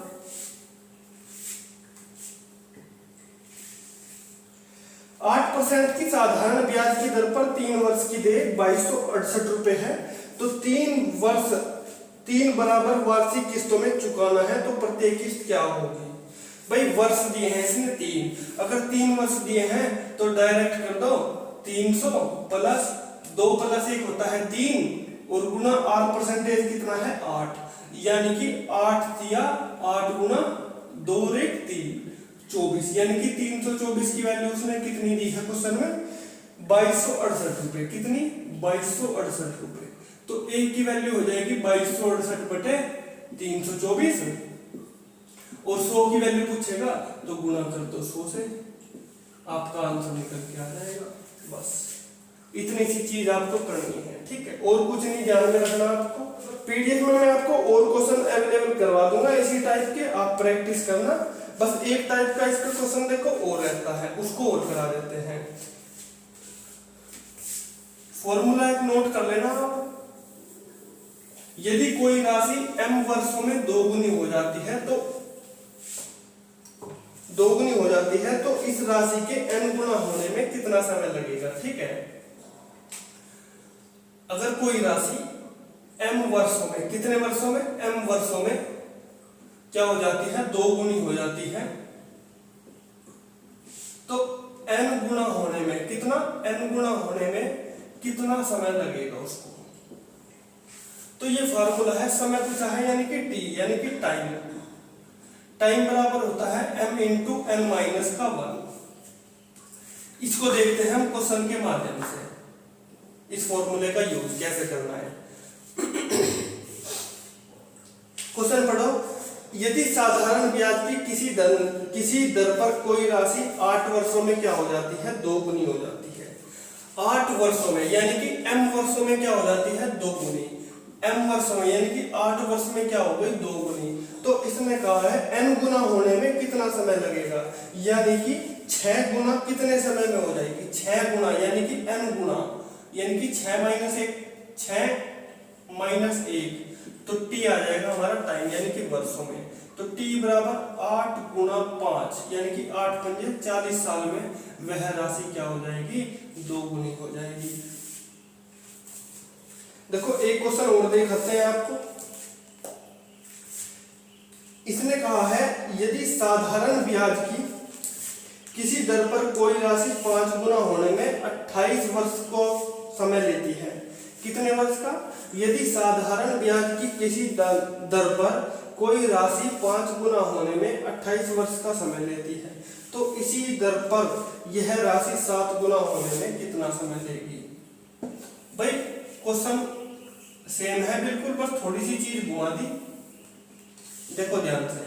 [SPEAKER 1] 8% की साधारण ब्याज की दर पर 3 वर्ष की देय 2268 रुपए है, तो 3 बराबर वार्षिक किस्तों में चुकाना है, तो प्रत्येक किस्त क्या होगी। भाई वर्ष दिए हैं इसने 3, अगर 3 वर्ष दिए हैं तो डायरेक्ट कर दो 300 प्लस 2 प्लस 1 होता है 3, और गुना R परसेंटेज कितना है 8, यानी कि 8 दिया 8 गुना 2 रेट 3 24, यानी कि 324 की वैल्यू उसने कितनी दी है क्वेश्चन में, 2268 रुपए, कितनी 2268 रुपए, तो एक की वैल्यू हो जाएगी 2268 बटे 324, और 100 की वैल्यू पूछेगा तो गुना कर दो 100 से, आपका आंसर निकल के आ जाएगा। बस इतनी सी चीज आपको करनी है, ठीक है, और कुछ नहीं ध्यान में रखना आपको। पीडीएफ में मैं आपको और क्वेश्चन अवेलेबल करवा दूंगा इसी टाइप के, आप प्रैक्टिस करना। बस एक टाइप का इसका क्वेश्चन देखो और रहता है, उसको और करा देते हैं। फॉर्मूला एक नोट कर लेना आप, यदि कोई राशि m वर्षों में दोगुनी हो जाती है, तो दोगुनी हो जाती जाती है तो इस राशि के n गुना होने में कितना समय लगेगा। ठीक है, अगर कोई राशि m वर्षों में, कितने वर्षों में, m वर्षों में क्या हो जाती है, 2 गुनी हो जाती है, तो n गुना होने में कितना, n गुना होने में कितना समय लगेगा उसको। तो ये फार्मूला है, समय पूछा है यानी कि t, यानी कि टाइम। टाइम बराबर होता है m इंटू n माइनस का 1। इसको देखते हैं हम क्वेश्चन के माध्यम से, इस फॉर्मूले का यूज कैसे करना है। क्वेश्चन पढ़ो, यदि साधारण ब्याज की किसी दर पर कोई राशि 8 वर्षों में क्या हो जाती है, 2 गुनी हो जाती है। 8 वर्षों में यानी कि m वर्षों में क्या हो जाती है, 2 गुनी। m वर्षों में यानी कि 8 वर्ष में क्या हो गई, 2 गुनी। तो इसने कहा है n गुना होने में कितना समय लगेगा, यानी कि 6 गुना कितने समय में हो जाएगी, 6 गुना यानी कि n गुना, यानी कि 6 माइनस 1, 6 माइनस 1, तो t आ जाएगा हमारा टाइम, यानी कि वर्षों में। तो t बराबर 8 गुना 5 यानी कि 8 पंजे 40 साल में वह राशि क्या हो जाएगी, 2 गुनी हो जाएगी। देखो एक क्वेश्चन और दिखाते हैं आपको। इसने कहा है यदि साधारण ब्याज की किसी दर पर कोई राशि 5 गुना होने में 28 वर्ष को समय लेती है। कितने वर्ष का, यदि साधारण ब्याज की किसी दर पर कोई राशि 5 गुना होने में 28 वर्ष का समय लेती है, तो इसी दर पर यह राशि 7 गुना होने में कितना समय लेगी। भाई क्वेश्चन सेम है बिल्कुल, बस थोड़ी सी चीज घुमा दी। देखो ध्यान से,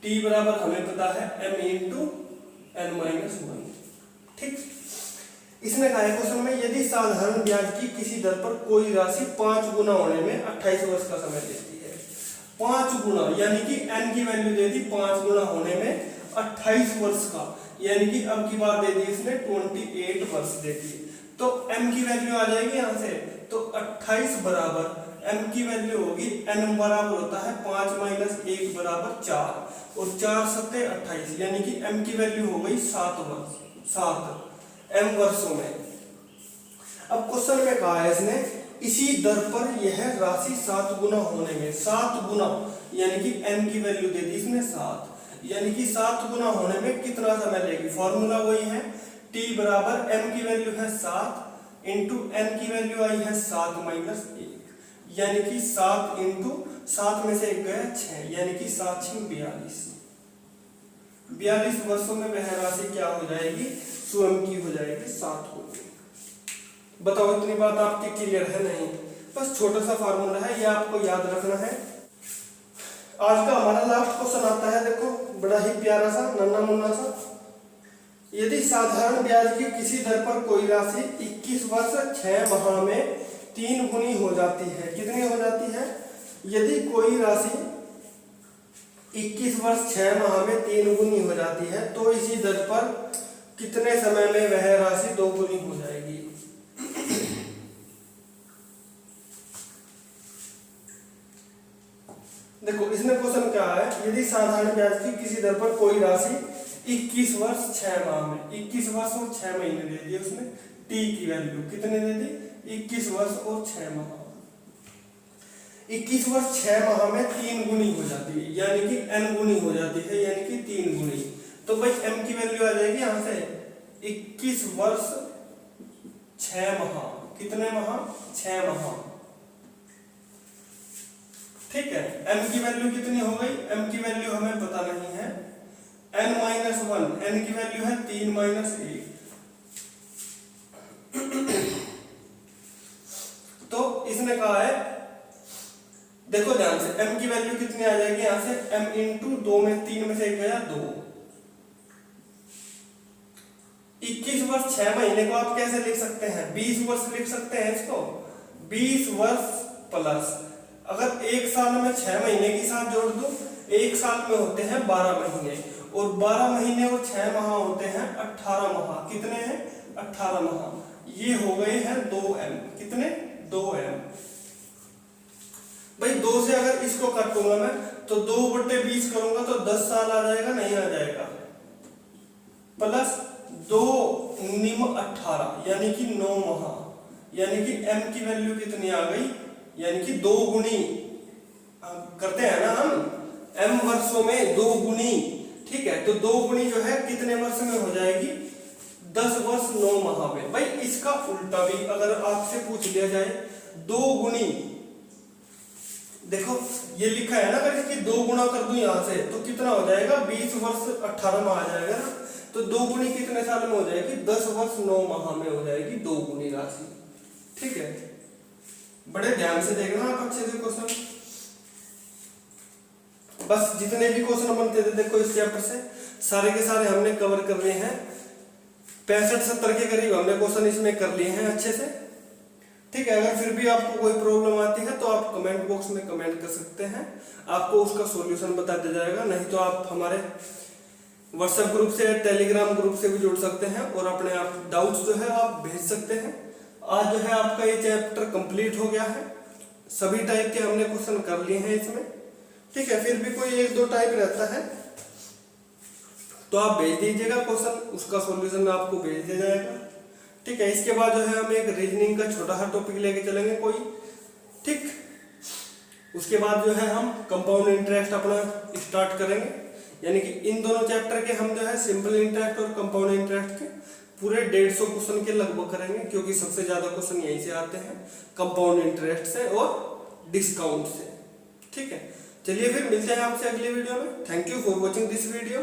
[SPEAKER 1] t बराबर हमें पता है m इंटू n माइनस 1। ठीक, इसने कहा है क्वेश्चन में यदि साधारण ब्याज की किसी दर पर कोई राशि 5 गुना होने में 28 वर्ष का समय लेती है। 5 गुना यानी कि n की वैल्यू दे दी 5 गुना होने में 28 वर्ष का, यानी कि अब की बार दे दी इसने 28 वर्ष दे दी। तो m की वैल्यू आ जाएगी यहां से, तो 28 बराबर m की वैल्यू होगी, n बराबर होता है 5 माइनस 1 बराबर 4, और 4 सत्ते 28, यानी कि m की वैल्यू हो गई 7 वर्ष, 7 m वर्षों में। अब क्वेश्चन में कहा है इसने इसी दर पर यह राशि 7 गुना होने में, 7 गुना यानी कि n की वैल्यू दे दी इसने 7, यानी कि 7 गुना होने में कितना समय लेगी। फॉर्मूला वही है, t बराबर m की वैल्यू है 7 इंटू n की वैल्यू आई है 7 माइनस 1, यानी कि 7 इंटू 7 में से 1 गया 6, यानी कि 7 6 42। 42 वर्षों में वह राशि क्या हो जाएगी, स्वयं की हो जाएगी 7 होगी। बताओ इतनी बात आपकी क्लियर है नहीं। बस छोटा सा फार्मूला है, ये आपको याद रखना है। आज का हमारा लास्ट क्वेश्चन आता है, देखो बड़ा ही प्यारा सा नन्ना मुन्ना सा। यदि साधारण ब्याज की किसी दर पर कोई राशि 21 वर्ष 6 माह में 3 गुनी हो जाती है। कितनी हो जाती है, यदि कोई राशि 21 वर्ष 6 माह में 3 गुनी हो जाती है, तो इसी दर पर कितने समय में वह राशि 2 गुनी हो जाएगी। देखो इसने क्वेश्चन क्या है, यदि साधारण ब्याज की किसी दर पर कोई राशि 21 वर्ष 6 माह में, 21 वर्ष और 6 महीने दे दिए उसने, t की वैल्यू कितने दे दी, 21 वर्ष और 6 माह। 21 वर्ष 6 माह में 3 गुनी हो जाती है, यानी कि n गुनी हो जाती है, यानी कि 3 गुनी। तो भाई m की वैल्यू आ जाएगी यहां से 21 वर्ष 6 माह, कितने माह, 6 माह। ठीक है, m की वैल्यू कितनी हो गई, m की वैल्यू हमें पता नहीं है, n माइनस 1, n की वैल्यू है 3 माइनस 1। तो इसने कहा है, देखो ध्यान से, m की वैल्यू कितनी आ जाएगी यहां से, m इंटू 2 में 3 में से 1 गया 2। 21 वर्ष 6 महीने को आप कैसे लिख सकते हैं, 20 वर्ष लिख सकते हैं इसको, 20 वर्ष प्लस, अगर एक साल में 6 महीने के साथ जोड़ दो, एक साल में होते हैं 12 महीने, और 12 महीने और 6 माह होते हैं 18 माह। कितने हैं, 18 माह। ये हो गए हैं 2m, कितने, 2m। भाई 2 से अगर इसको काटूंगा मैं, तो 2/20 करूंगा तो 10 साल आ जाएगा, नहीं आ जाएगा, प्लस 2 निम 18 यानी कि 9 माह, यानी कि m की वैल्यू कितनी आ गई, यानी कि 2 गुनी करते हैं ना हम, m वर्षों में 2 गुनी, ठीक है। तो 2 गुनी जो है कितने वर्ष में हो जाएगी, 10 वर्ष 9 माह में। भाई इसका उल्टा भी अगर आपसे पूछ लिया जाए, 2 गुनी, देखो ये लिखा है ना, अगर इसकी 2 गुना कर दूं यहां से तो कितना हो जाएगा, 20 वर्ष 18 माह आ जाएगा ना। तो 2 गुनी कितने साल में हो जाएगी, 10 वर्ष 9 माह में हो जाएगी 2 गुनी राशि, ठीक है। बड़े ध्यान से देखना आप अच्छे से क्वेश्चन, बस जितने भी क्वेश्चन बनते थे देखो इस चैप्टर से सारे के सारे हमने कवर कर लिए हैं। 65-70 के करीब हमने क्वेश्चन इसमें कर लिए हैं अच्छे से, ठीक है। अगर फिर भी आपको कोई प्रॉब्लम आती है तो आप कमेंट बॉक्स में कमेंट कर सकते हैं, आपको उसका सॉल्यूशन बता दिया जाएगा। नहीं तो आप हमारे व्हाट्सएप ग्रुप से, टेलीग्राम ग्रुप से भी जुड़ सकते हैं और अपने आप डाउट्स जो है आप भेज सकते हैं। आज जो है आपका ये चैप्टर कंप्लीट हो गया है, सभी टाइप के हमने क्वेश्चन कर लिए हैं इसमें, ठीक है। फिर भी कोई 1-2 टाइप रहता है तो आप भेज दीजिएगा क्वेश्चन, उसका सॉल्यूशन आपको भेज दिया जाएगा, ठीक है। इसके बाद जो है हम एक रीजनिंग का छोटा सा टॉपिक लेके चलेंगे कोई, ठीक। उसके बाद जो है हम कंपाउंड इंटरेस्ट अपना स्टार्ट करेंगे, यानी कि इन दोनों चैप्टर के हम जो है सिंपल इंटरेस्ट और कंपाउंड इंटरेस्ट के पूरे 150 क्वेश्चन के लगभग करेंगे, क्योंकि सबसे ज्यादा क्वेश्चन यहीं से आते हैं, कंपाउंड इंटरेस्ट से और डिस्काउंट से, ठीक है। चलिए फिर मिलते हैं आपसे अगले वीडियो में। Thank you for watching this video.